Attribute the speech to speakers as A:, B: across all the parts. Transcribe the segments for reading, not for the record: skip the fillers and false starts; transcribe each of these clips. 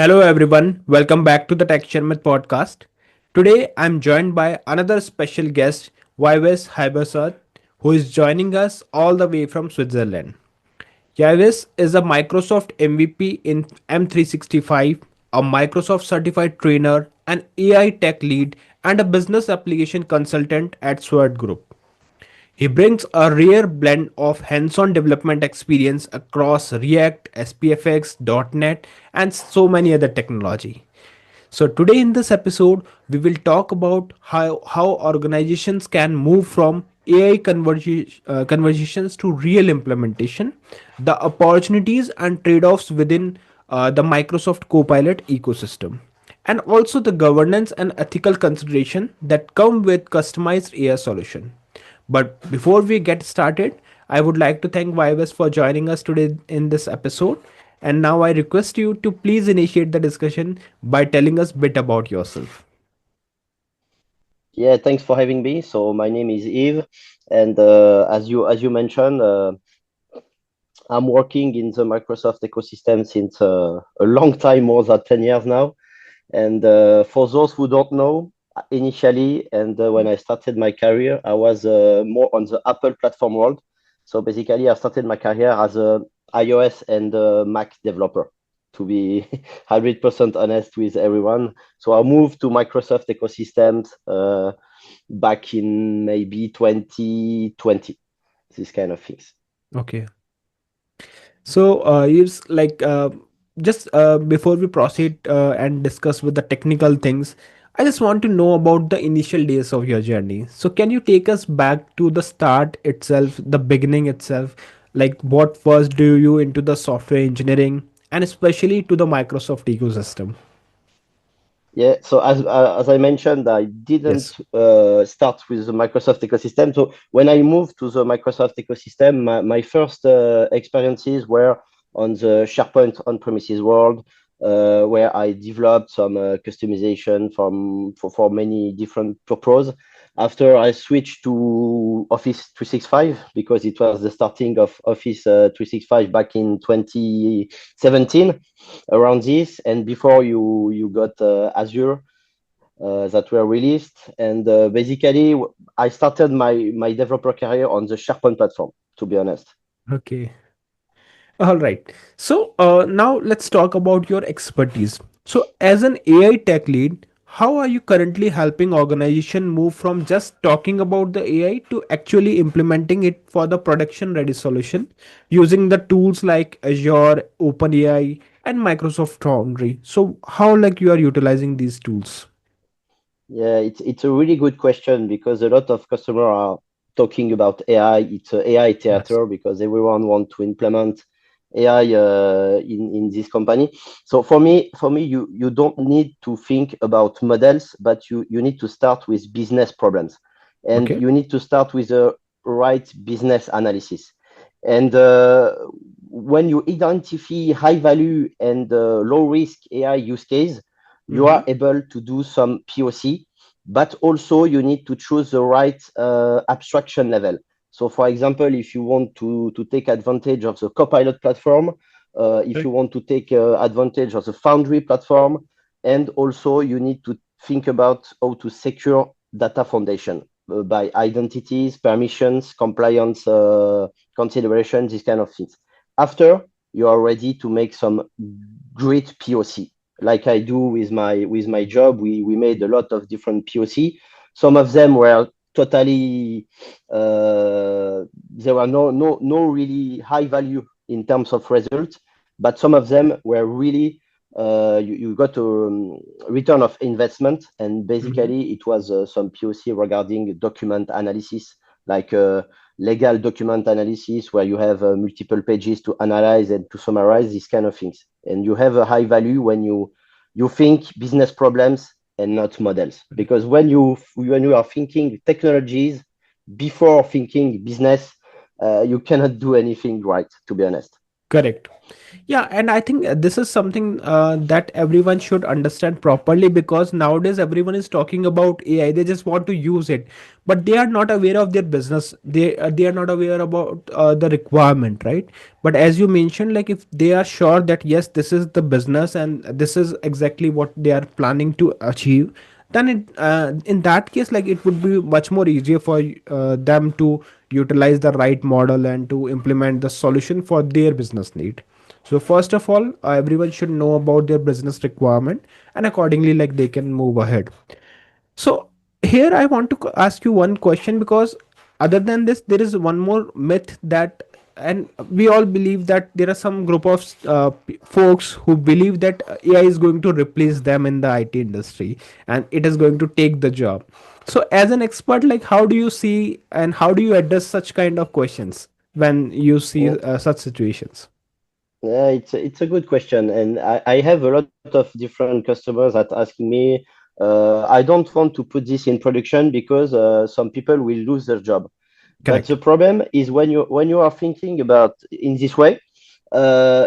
A: Hello everyone, welcome back to the Tech Sharmit podcast. Today I'm joined by another special guest, Yves Habersaat, who is joining us all the way from Switzerland. Yves is a Microsoft MVP in M365, a Microsoft certified trainer, an AI tech lead, and a business application consultant at Sword Group. He brings a rare blend of hands-on development experience across React, SPFX, .NET, and so many other technology. So today in this episode, we will talk about how organizations can move from AI conversations to real implementation, the opportunities and trade-offs within the Microsoft Copilot ecosystem, and also the governance and ethical consideration that come with customized AI solution. But before we get started, I would like to thank Vivas for joining us today in this episode. And now I request you to please initiate the discussion by telling us a bit about yourself.
B: Yeah, thanks for having me. So my name is Yves, and as you mentioned, I'm working in the Microsoft ecosystem since a long time, more than 10 years now. And for those who don't know, initially, and when I started my career, I was more on the Apple platform world. So basically, I started my career as a iOS and Mac developer, to be 100% honest with everyone. So I moved to Microsoft ecosystems back in maybe 2020, these kind of things.
A: Okay. So, it's like just before we proceed and discuss with the technical things, I just want to know about the initial days of your journey. So, can you take us back to the start itself, the beginning itself? Like, what first drew you into the software engineering and especially to the Microsoft ecosystem?
B: Yeah, so as I mentioned, I didn't
A: Yes.
B: start with the Microsoft ecosystem. So when I moved to the Microsoft ecosystem, my first experiences were on the SharePoint on-premises world, where I developed some customization for many different purposes. After I switched to Office 365 because it was the starting of Office 365 back in 2017 around this, and before you got Azure that were released, and basically I started my developer career on the SharePoint platform, to be honest.
A: Okay. All right. So now let's talk about your expertise. So as an AI tech lead, how are you currently helping organization move from just talking about the AI to actually implementing it for the production ready solution using the tools like Azure, OpenAI, and Microsoft Foundry? So how like you are utilizing these tools?
B: Yeah, it's a really good question because a lot of customers are talking about AI. It's a AI
A: Yes.
B: theater because everyone wants to implement AI in this company. So for me, you don't need to think about models, but you need to start with business problems, and
A: Okay.
B: you need to start with the right business analysis. And when you identify high value and low risk AI use case, you
A: Mm-hmm.
B: are able to do some POC, but also you need to choose the right abstraction level. So, for example, if you want to take advantage of the Copilot platform, if
A: Right.
B: you want to take advantage of the Foundry platform, and also you need to think about how to secure data foundation by identities, permissions, compliance considerations, these kind of things. After, you are ready to make some great POC like I do with my job. We made a lot of different POC. Some of them were totally there were no really high value in terms of results, but some of them were really you got a return of investment, and
A: Mm-hmm.
B: basically it was some POC regarding document analysis, like legal document analysis, where you have multiple pages to analyze and to summarize these kind of things. And you have a high value when you think business problems and not models, because when you are thinking technologies before thinking business, you cannot do anything right, to be honest.
A: Correct. Yeah, and I think this is something that everyone should understand properly, because nowadays everyone is talking about AI. They just want to use it, but they are not aware of their business. They are not aware about the requirement, right? But as you mentioned, like if they are sure that yes, this is the business and this is exactly what they are planning to achieve, then in that case, like it would be much more easier for them to utilize the right model and to implement the solution for their business need. So first of all, everyone should know about their business requirement, and accordingly, like they can move ahead. So here I want to ask you one question, because other than this, there is one more myth that, and we all believe that there are some group of folks who believe that AI is going to replace them in the IT industry and it is going to take the job. So as an expert, like how do you see and how do you address such kind of questions when you see
B: Mm,
A: such situations?
B: Yeah, it's a good question, and I have a lot of different customers that asking me, I don't want to put this in production because some people will lose their job. But the
A: Correct.
B: problem is when you are thinking about in this way, uh,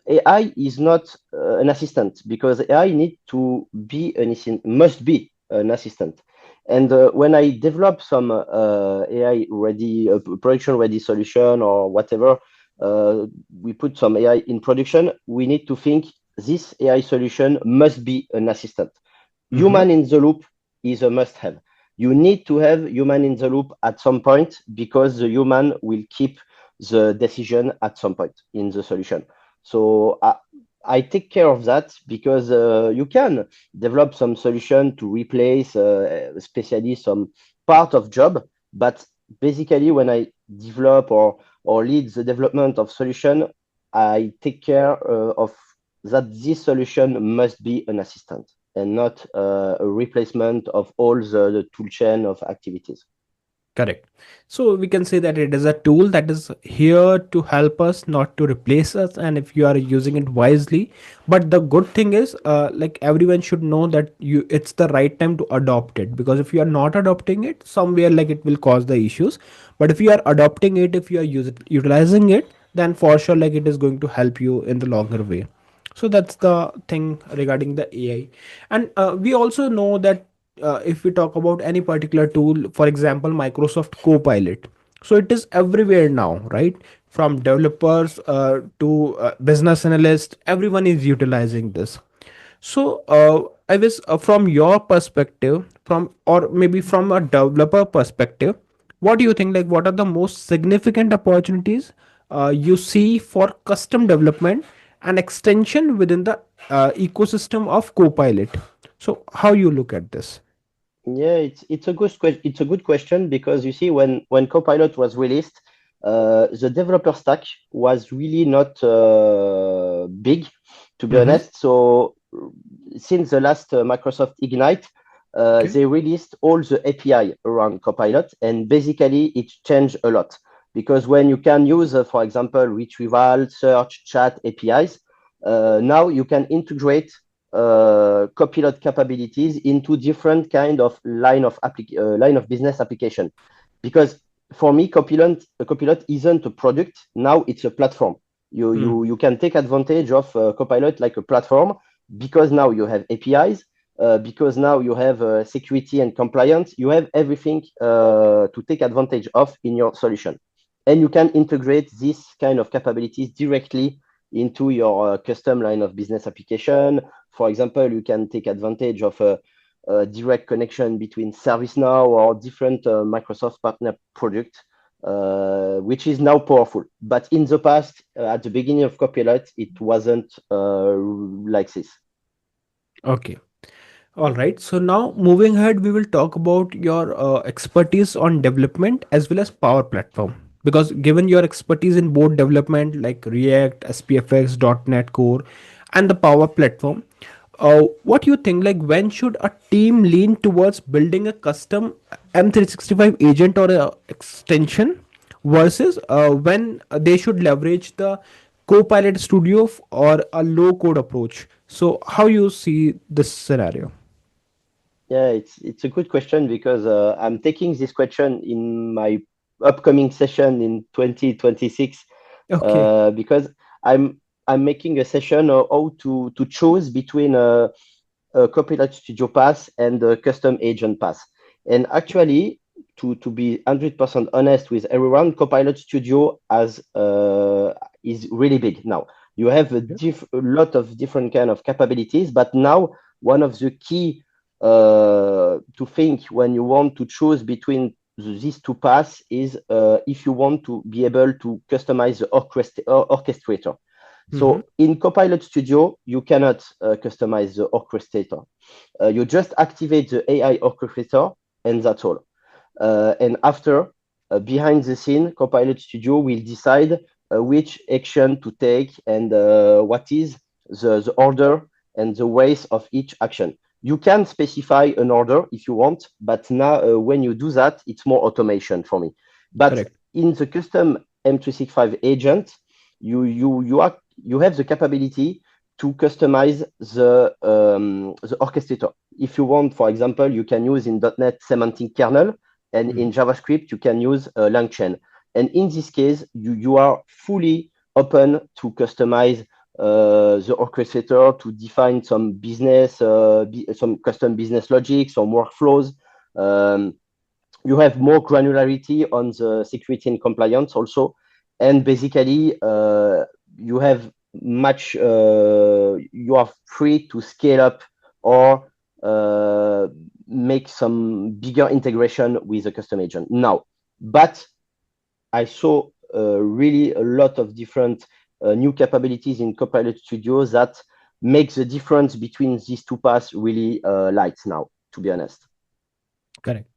B: AI is not an assistant because AI need to be an must be an assistant. And when I develop some AI ready, production ready solution or whatever, we put some AI in production. We need to think this AI solution must be an assistant.
A: Mm-hmm.
B: Human in the loop is a must have. You need to have human in the loop at some point because the human will keep the decision at some point in the solution. So I take care of that because you can develop some solution to replace, especially some part of job. But basically, when I develop or lead the development of solution, I take care of that this solution must be an assistant and not a replacement of all the tool chain of activities.
A: Correct. So we can say that it is a tool that is here to help us, not to replace us. And if you are using it wisely, but the good thing is, like everyone should know that it's the right time to adopt it. Because if you are not adopting it, somewhere like it will cause the issues. But if you are adopting it, if you are utilizing it, then for sure like it is going to help you in the longer way. So that's the thing regarding the AI. And we also know that if we talk about any particular tool, for example Microsoft Copilot, so it is everywhere now, right? From developers to business analysts, everyone is utilizing this. So I was from your perspective, from or maybe from a developer perspective, what do you think, like what are the most significant opportunities you see for custom development and extension within the ecosystem of Copilot? So how you look at this?
B: Yeah, it's a good question because you see when Copilot was released, the developer stack was really not big, to be
A: Mm-hmm.
B: honest. So since the last Microsoft Ignite,
A: Okay.
B: they released all the API around Copilot, and basically it changed a lot because when you can use, for example, retrieval, search, chat APIs, now you can integrate Copilot capabilities into different kind of line of business application. Because for me, Copilot isn't a product. Now it's a platform. You can take advantage of Copilot like a platform because now you have APIs. Because now you have security and compliance, you have everything to take advantage of in your solution, and you can integrate this kind of capabilities directly into your custom line of business application. For example, you can take advantage of a direct connection between ServiceNow or different Microsoft partner product, which is now powerful. But in the past, at the beginning of Copilot, it wasn't like this.
A: Okay. All right. So now moving ahead, we will talk about your expertise on development as well as Power Platform. Because given your expertise in both development like React, SPFX, .NET Core, and the Power Platform, what do you think? Like when should a team lean towards building a custom M365 agent or a extension versus when they should leverage the Copilot Studio or a low code approach? So how you see this scenario?
B: Yeah, it's a good question because I'm taking this question in my upcoming session in 2026.
A: Okay.
B: because I'm making a session on how to choose between a Copilot Studio Pass and the custom agent pass. And actually, to be 100% honest with everyone, Copilot Studio is really big now. You have a lot of different kind of capabilities, but now one of the key to think when you want to choose between these two paths is if you want to be able to customize the orchestrator.
A: Mm-hmm.
B: So in Copilot Studio, you cannot customize the orchestrator. You just activate the AI orchestrator, and that's all. And after, behind the scene, Copilot Studio will decide which action to take and what is the order and the ways of each action. You can specify an order if you want, but now when you do that, it's more automation for me. But
A: Correct.
B: in the custom M365 agent, you have the capability to customize the orchestrator. If you want, for example, you can use in .NET semantic kernel, and in
A: Mm.
B: JavaScript, you can use LangChain. And in this case, you are fully open to customize the orchestrator to define some some custom business logic, some workflows. Um, you have more granularity on the security and compliance also. And basically, you have you are free to scale up or make some bigger integration with a custom agent. Now, but I saw really a lot of different new capabilities in Copilot Studio that makes the difference between these two paths really light now, to be honest.
A: Correct.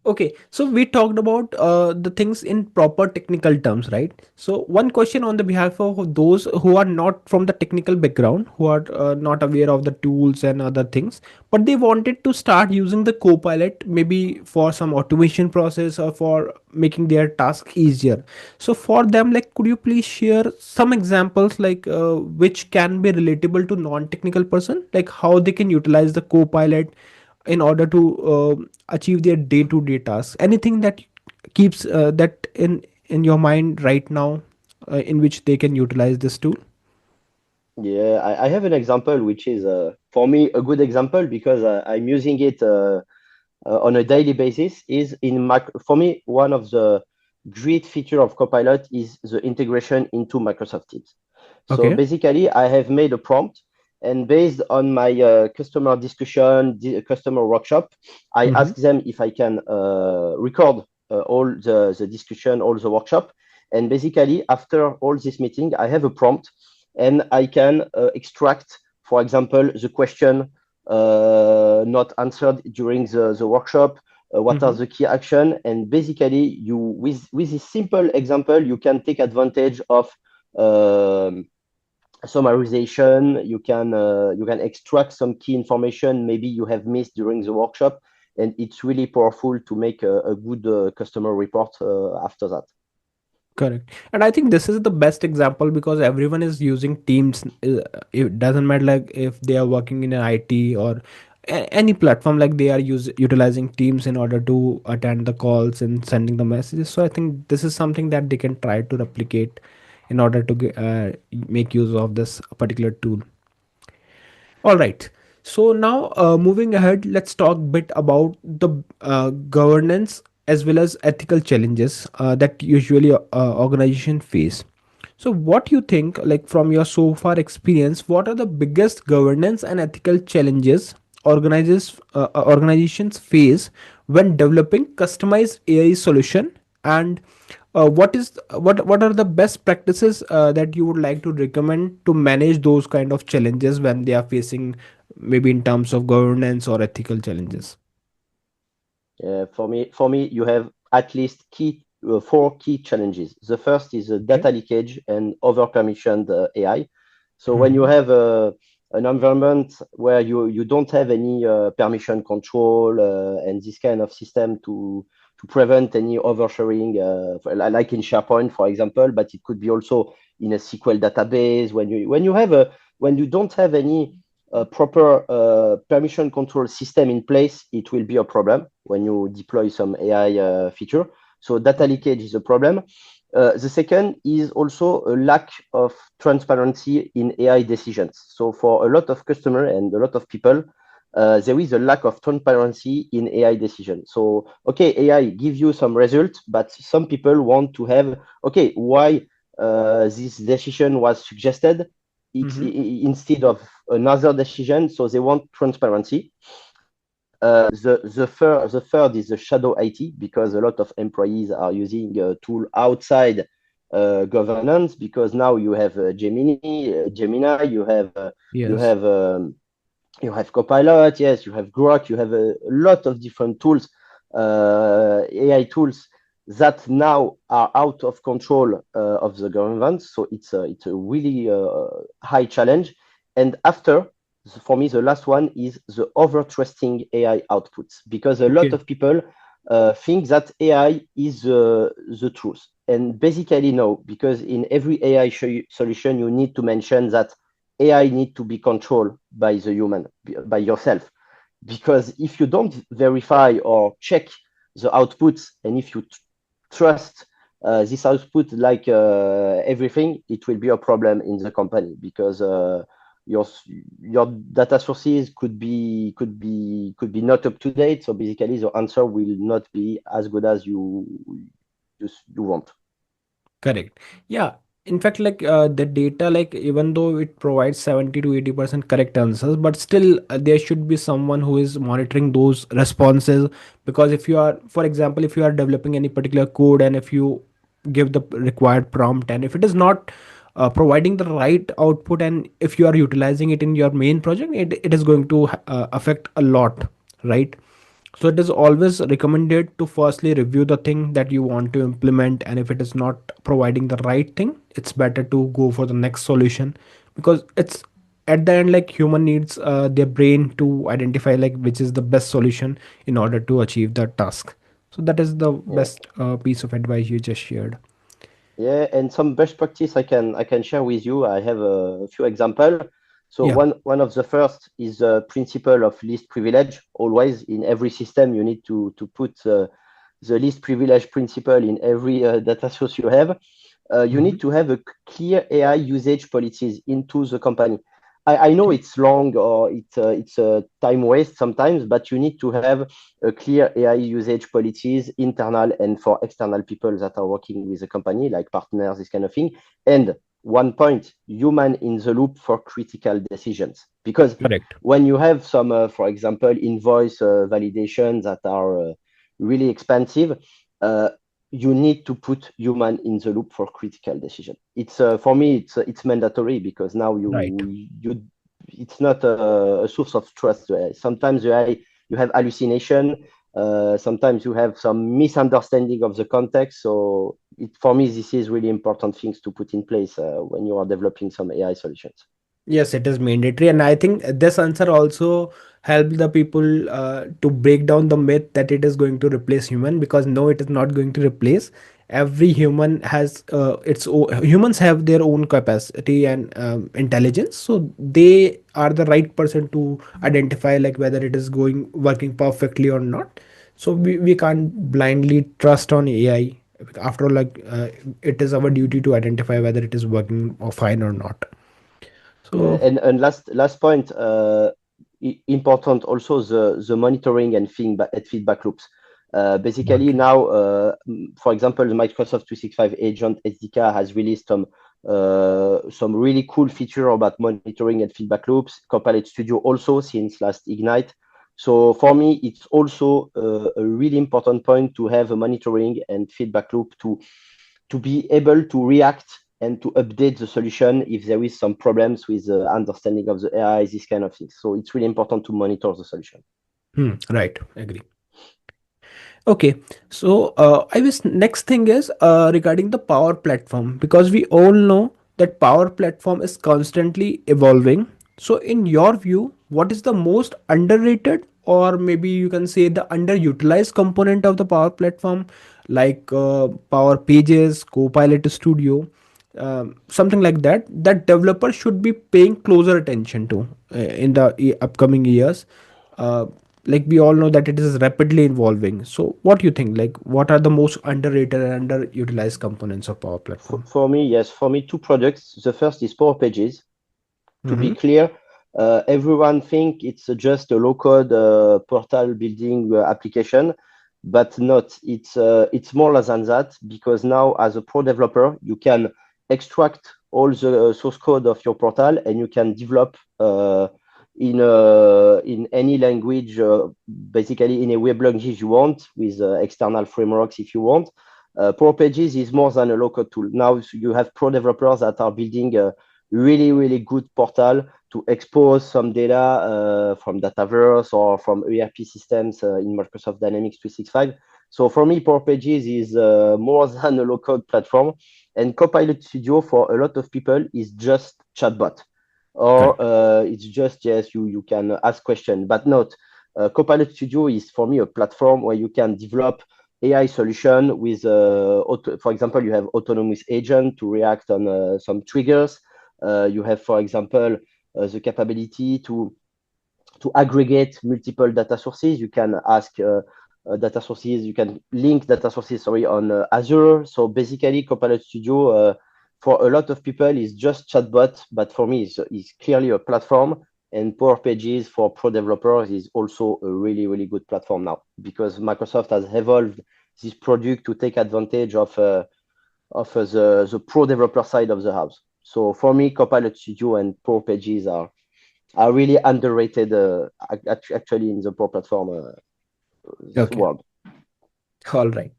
A: Okay, so we talked about the things in proper technical terms, right? So one question on the behalf of those who are not from the technical background, who are not aware of the tools and other things, but they wanted to start using the Copilot maybe for some automation process or for making their task easier. So for them, like, could you please share some examples like which can be relatable to non-technical person, like how they can utilize the Copilot in order to achieve their day-to-day tasks, anything that keeps that in your mind right now, in which they can utilize this tool.
B: Yeah, I have an example which is for me a good example because I'm using it on a daily basis. Is in for me one of the great feature of Copilot is the integration into Microsoft Teams. So
A: Okay.
B: basically, I have made a prompt, and based on my customer discussion, customer workshop, I
A: Mm-hmm.
B: ask them if I can record all the discussion, all the workshop. And basically, after all this meeting, I have a prompt, and I can extract, for example, the question not answered during the workshop. What are
A: Mm-hmm.
B: the key action? And basically, you with this simple example, you can take advantage of um, summarization. You can extract some key information maybe you have missed during the workshop, and it's really powerful to make a good customer report after that.
A: Correct. And I think this is the best example because everyone is using Teams. It doesn't matter like if they are working in an IT or any platform, like they are utilizing Teams in order to attend the calls and sending the messages. So I think this is something that they can try to replicate in order to make use of this particular tool. All right. So now, moving ahead, let's talk a bit about the governance as well as ethical challenges that usually organization face. So, what you think, like from your so far experience, what are the biggest governance and ethical challenges organizations face when developing customized AI solution, and what are the best practices that you would like to recommend to manage those kind of challenges when they are facing, maybe in terms of governance or ethical challenges?
B: For me, you have at least four key challenges. The first is
A: Okay.
B: data leakage and over permissioned AI. So when you
A: Mm-hmm.
B: have an environment where you don't have any permission control and this kind of system to prevent any oversharing, like in SharePoint, for example, but it could be also in a SQL database. When you don't have any proper permission control system in place, it will be a problem when you deploy some AI feature. So data
A: Okay.
B: leakage is a problem. The second is also a lack of transparency in AI decisions. So for a lot of customers and a lot of people, there is a lack of transparency in AI decisions. So, okay, AI gives you some results, but some people want to have, okay, why this decision was suggested
A: Mm-hmm.
B: instead of another decision. So they want transparency. The third is the shadow IT, because a lot of employees are using a tool outside governance, because now you have Gemini, you
A: Yes.
B: have you have Copilot, yes, you have Grok, you have a lot of different tools, AI tools that now are out of control of the government. So it's a really high challenge. And after, for me, the last one is the over trusting AI outputs, because a lot
A: Okay.
B: of people think that AI is the truth. And basically, no, because in every AI solution, you need to mention that AI need to be controlled by the human, by yourself. Because if you don't verify or check the outputs, and if you trust this output like everything, it will be a problem in the company, because your your data sources could be not up to date. So basically, the answer will not be as good as you want.
A: Correct. Yeah. In fact, like the data, like even though it provides 70 to 80% correct answers, but still there should be someone who is monitoring those responses. Because if you are, for example, if you are developing any particular code and if you give the required prompt and if it is not providing the right output, and if you are utilizing it in your main project, it is going to affect a lot, right? So it is always recommended to firstly review the thing that you want to implement, and if it is not providing the right thing, it's better to go for the next solution. Because it's at the end, like human needs their brain to identify like which is the best solution in order to achieve the task. So that is the
B: Yeah.
A: best piece of advice you just shared.
B: Yeah, and some best practice I can share with you. I have a few example. So
A: Yeah.
B: one of the first is the principle of least privilege. Always in every system, you need to put the least privilege principle in every data source you have. You
A: Hmm.
B: need to have a clear AI usage policies into the company. I know
A: Okay.
B: it's long, or it's a time waste sometimes, but you need to have a clear AI usage policies, internal and for external people that are working with the company, like partners, this kind of thing. And one point, human in the loop for critical decisions. Because
A: Correct.
B: when you have some, for example, invoice validation that are really expensive, uh, you need to put human in the loop for critical decision. It's for me, it's mandatory, because now
A: Right.
B: you it's not a source of trust. Sometimes you have hallucination. Sometimes you have some misunderstanding of the context. So for me, this is really important things to put in place when you are developing some AI solutions.
A: Yes, it is mandatory, and I think this answer also help the people to break down the myth that it is going to replace human. Because no, it is not going to replace. Every human has its own, humans have their own capacity and intelligence, so they are the right person to identify like whether it is going working perfectly or not. So we can't blindly trust on AI. After all, like it is our duty to identify whether it is working or fine or not.
B: Yeah,
A: So
B: and last point, important also the monitoring and feedback loops. Basically
A: okay.
B: now, for example, the Microsoft 365 Agent SDK has released some really cool feature about monitoring and feedback loops. Copilot Studio also since last Ignite. So for me, it's also a really important point to have a monitoring and feedback loop to be able to react and to update the solution if there is some problems with the understanding of the AI, this kind of things. So it's really important to monitor the solution.
A: Right, agree. Okay, so I was next thing is regarding the Power Platform, because we all know that Power Platform is constantly evolving. So, in your view, what is the most underrated, or maybe you can say the underutilized component of the Power Platform, like Power Pages, Copilot Studio, something like that, that developers should be paying closer attention to in the upcoming years? like we all know that it is rapidly evolving. So what do you think, like what are the most underrated and underutilized components of Power Platform?
B: For me, yes, for me, two projects. The first is Power Pages. To be
A: Mm-hmm.
B: clear, everyone think it's just a low-code portal building application, but not. It's more than that because now, as a pro developer, you can extract all the source code of your portal and you can develop in any language, basically in a web language you want, with external frameworks if you want. Power Pages is more than a low-code tool. Now you have pro developers that are building really good portal to expose some data from Dataverse or from ERP systems in Microsoft Dynamics 365. So for me, Power Pages is more than a low-code platform, and Copilot Studio for a lot of people is just chatbot, or
A: Correct.
B: it's just yes, you can ask questions, but not. Copilot Studio is for me a platform where you can develop AI solution with, for example, you have autonomous agent to react on some triggers. You have, for example, the capability to aggregate multiple data sources. You can ask data sources, you can link data sources, sorry, on Azure. So basically, Copilot Studio, for a lot of people, is just chatbot, but for me, it's clearly a platform. And Power Pages for pro developers is also a really good platform now because Microsoft has evolved this product to take advantage of the pro developer side of the house. So for me, Copilot Studio and Power Pages are really underrated actually in the Power Platform
A: Okay.
B: world.
A: All right.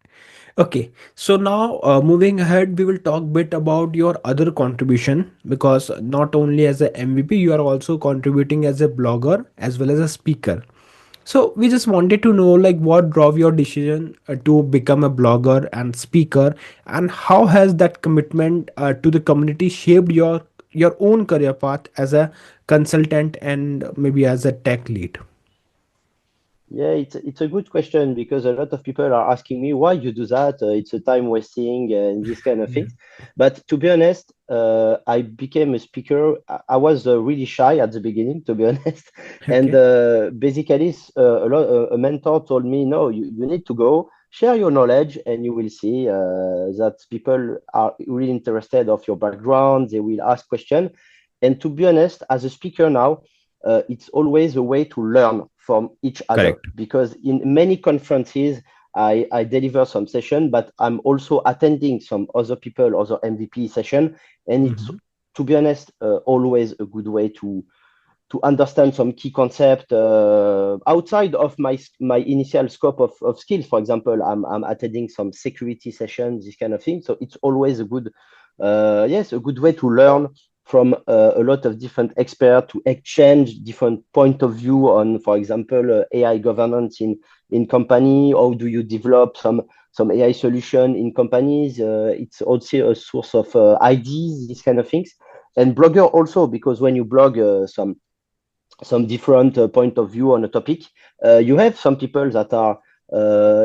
A: Okay, so now moving ahead, we will talk bit about your other contribution, because not only as a MVP, you are also contributing as a blogger as well as a speaker. So we just wanted to know like what drove your decision to become a blogger and speaker, and how has that commitment to the community shaped your own career path as a consultant and maybe as a tech lead.
B: Yeah, it's a good question because a lot of people are asking me why you do that. It's a time wasting and these kind of
A: Yeah.
B: things. But to be honest, I became a speaker. I was really shy at the beginning, to be honest. And
A: Okay.
B: basically, a mentor told me, no, you need to go share your knowledge, and you will see that people are really interested of your background. They will ask questions. And to be honest, as a speaker now, it's always a way to learn from each other
A: Correct.
B: because in many conferences I deliver some session, but I'm also attending some other people, other MVP session, and it's,
A: Mhm.
B: to be honest, always a good way to understand some key concept outside of my initial scope of skills. For example, I'm attending some security sessions, this kind of thing. So it's always a good, yes, a good way to learn from a lot of different experts to exchange different point of view on, for example, AI governance in company. How do you develop some AI solution in companies? It's also a source of ideas, these kind of things. And blogger also, because when you blog some different point of view on a topic. You have some people that are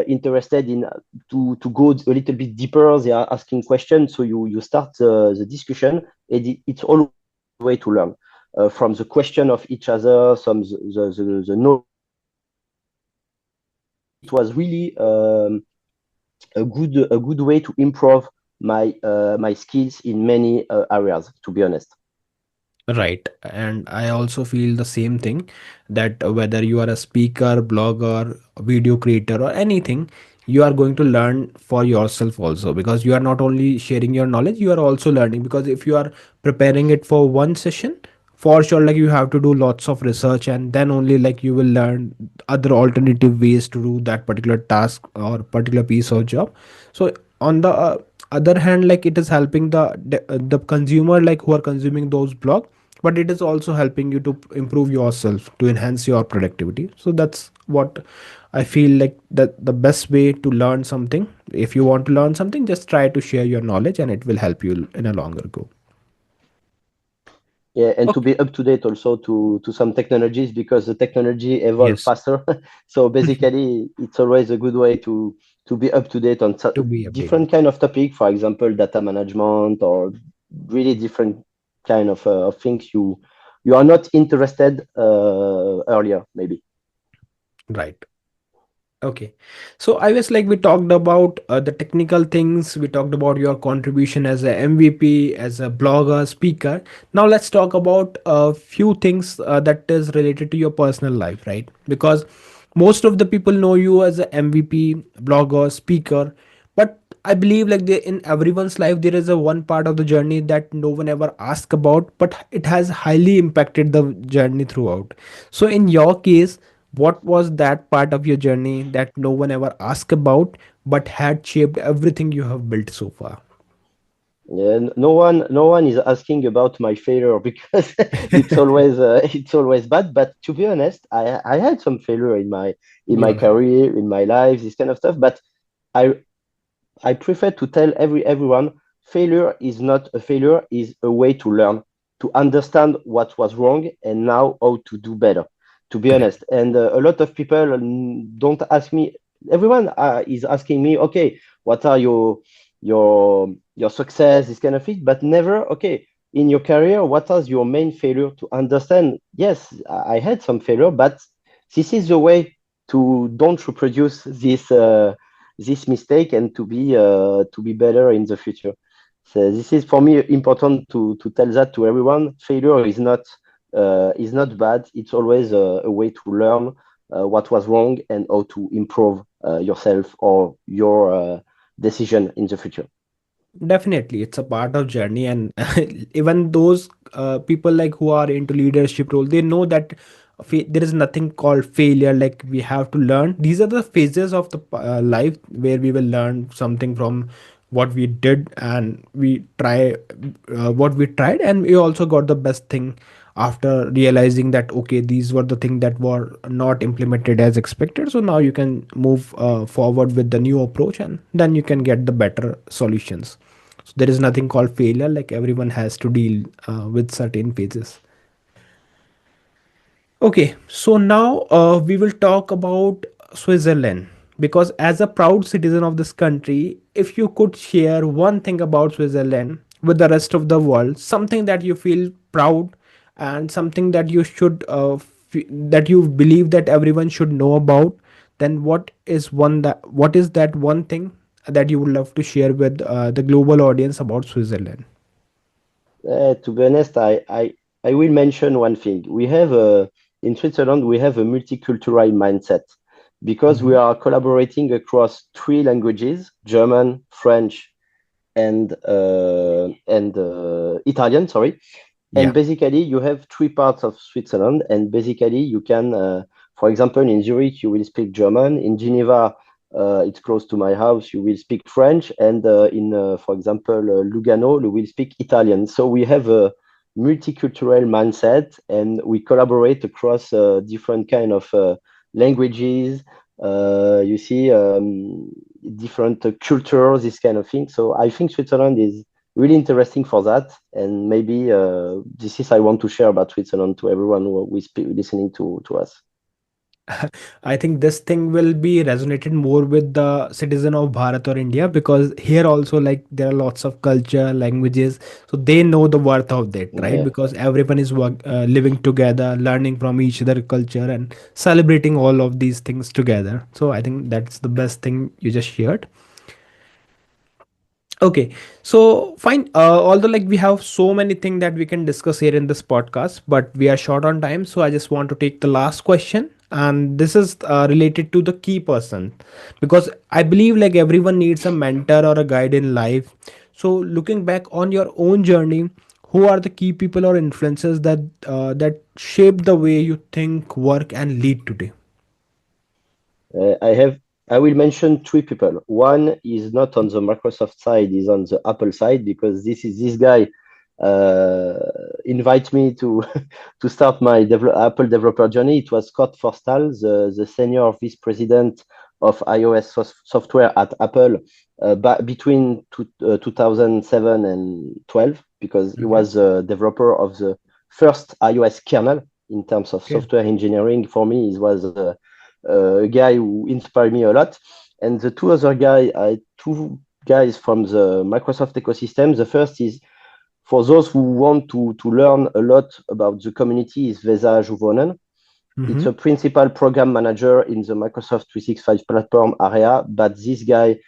B: interested in to go a little bit deeper. They are asking questions, so you start the discussion. It's always a good way to learn from the question of each other, some the knowledge of each other. So it was really a good way to improve my skills in many areas. To be honest.
A: Right. And I also feel the same thing, that whether you are a speaker, blogger, video creator, or anything, you are going to learn for yourself also, because you are not only sharing your knowledge, you are also learning. Because if you are preparing it for one session, for sure, like you have to do lots of research, and then only like you will learn other alternative ways to do that particular task or particular piece of job. So on the other hand, like it is helping the consumer, like who are consuming those blog, but it is also helping you to improve yourself, to enhance your productivity. So that's what I feel like, that the best way to learn something. If you want to learn something, just try to share your knowledge and it will help you in a longer go.
B: Yeah, and to
A: Okay.
B: be up to date also to some technologies because the technology evolve
A: Yes.
B: faster. So basically, it's always a good way to be up to date on
A: To be updated.
B: different kind of topic. For example, data management or really different kind of things you are not interested earlier maybe.
A: Right. Okay. So I was like, we talked about the technical things. We talked about your contribution as a MVP, as a blogger, speaker. Now let's talk about a few things that is related to your personal life, right? Because most of the people know you as a MVP, blogger, speaker, but I believe like in everyone's life there is a one part of the journey that no one ever asks about, but it has highly impacted the journey throughout. So in your case, what was that part of your journey that no one ever asked about but had shaped everything you have built so far?
B: Yeah, no one is asking about my failure because it's always bad. But to be honest, I had some failure in my
A: You're right.
B: career, in my life, this kind of stuff. But I I prefer to tell everyone failure is not a failure, is a way to learn, to understand what was wrong and now how to do better, to be
A: Correct.
B: honest. And a lot of people don't ask me, everyone is asking me, okay, what are your success, this kind of thing, but never, okay, in your career, what was your main failure to understand? Yes, I had some failure, but this is the way to don't reproduce this mistake and to be better in the future. So this is for me important to tell that to everyone. Failure is not bad. It's always a way to learn what was wrong and how to improve yourself or your decision in the future.
A: Definitely, it's a part of journey, and even those people like who are into leadership role, they know that there is nothing called failure. Like we have to learn. These are the phases of the life where we will learn something from what we did, and we try what we tried, and we also got the best thing after realizing that okay, these were the things that were not implemented as expected. So now you can move forward with the new approach, and then you can get the better solutions. So there is nothing called failure, like everyone has to deal with certain phases. Okay, so now we will talk about Switzerland, because as a proud citizen of this country, if you could share one thing about Switzerland with the rest of the world, something that you feel proud and something that you should that you believe that everyone should know about, then what is that one thing that you would love to share with the global audience about Switzerland?
B: To be honest, I will mention one thing. In Switzerland, we have a multicultural mindset because we
A: Mhm.
B: are collaborating across three languages, German, French, and Italian, sorry. And
A: Yeah.
B: basically, you have three parts of Switzerland, and basically, you can, for example, in Zurich, you will speak German. In Geneva, it's close to my house, you will speak French, and for example, Lugano, you will speak Italian. So we have a multicultural mindset, and we collaborate across different kind of languages. You see, different cultures, this kind of thing. So I think Switzerland is really interesting for that. And maybe this is I want to share about Switzerland to everyone who is listening to us.
A: I think this thing will be resonated more with the citizen of Bharat or India, because here also like there are lots of culture, languages, so they know the worth of that, right?
B: Yeah.
A: Because everyone is living together, learning from each other culture, and celebrating all of these things together. So I think that's the best thing you just shared. Okay, so fine. Although like we have so many things that we can discuss here in this podcast, but we are short on time, so I just want to take the last question, and this is related to the key person, because I believe like everyone needs a mentor or a guide in life. So looking back on your own journey, who are the key people or influences that shaped the way you think, work, and lead today?
B: I have. I will mention three people. One is not on the Microsoft side; is on the Apple side because this guy uh, invite me to to start my Apple developer journey. It was Scott Forstall, the senior vice president of iOS software at Apple, between 2007 and 12, because he
A: Okay.
B: was a developer of the first iOS kernel in terms of
A: Okay.
B: software engineering. For me, he was a guy who inspired me a lot. And the two guys from the Microsoft ecosystem. The first is for those who want to learn a lot about the community is Vesa Juvonen. It's
A: Mm-hmm.
B: a principal program manager in the Microsoft 365 platform area, but this guy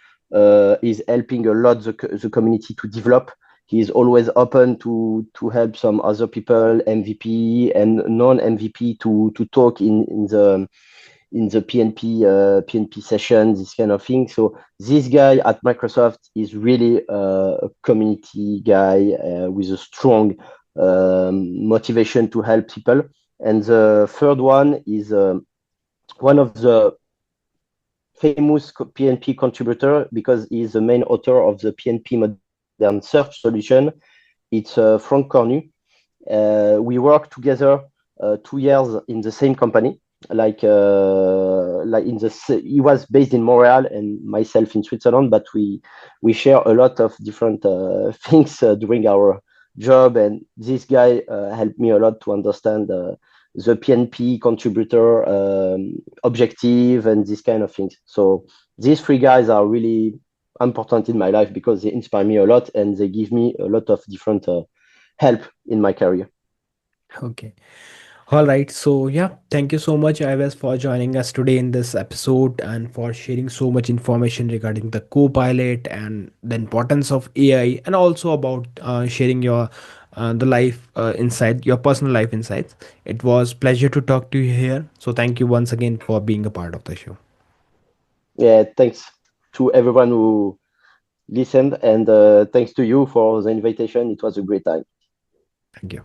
B: is helping a lot the community to develop. He is always open to help some other people, MVP and non-MVP, to talk in the PNP session, this kind of thing. So this guy at Microsoft is really a community guy with a strong motivation to help people. And the third one is one of the famous PNP contributor because he's the main author of the PNP modern search solution. It's Frank Cornu. We worked together 2 years in the same company. Like in the he was based in Montreal and myself in Switzerland, but we share a lot of different things during our job. And this guy helped me a lot to understand the PNP contributor objective and these kind of things. So these three guys are really important in my life because they inspire me a lot and they give me a lot of different help in my career.
A: Okay. All right. So, yeah, thank you so much, Ives, for joining us today in this episode and for sharing so much information regarding the Copilot and the importance of AI, and also about sharing your the life insight, your personal life insights. It was pleasure to talk to you here. So, thank you once again for being a part of the show.
B: Yeah, thanks to everyone who listened, and thanks to you for the invitation. It was a great time.
A: Thank you.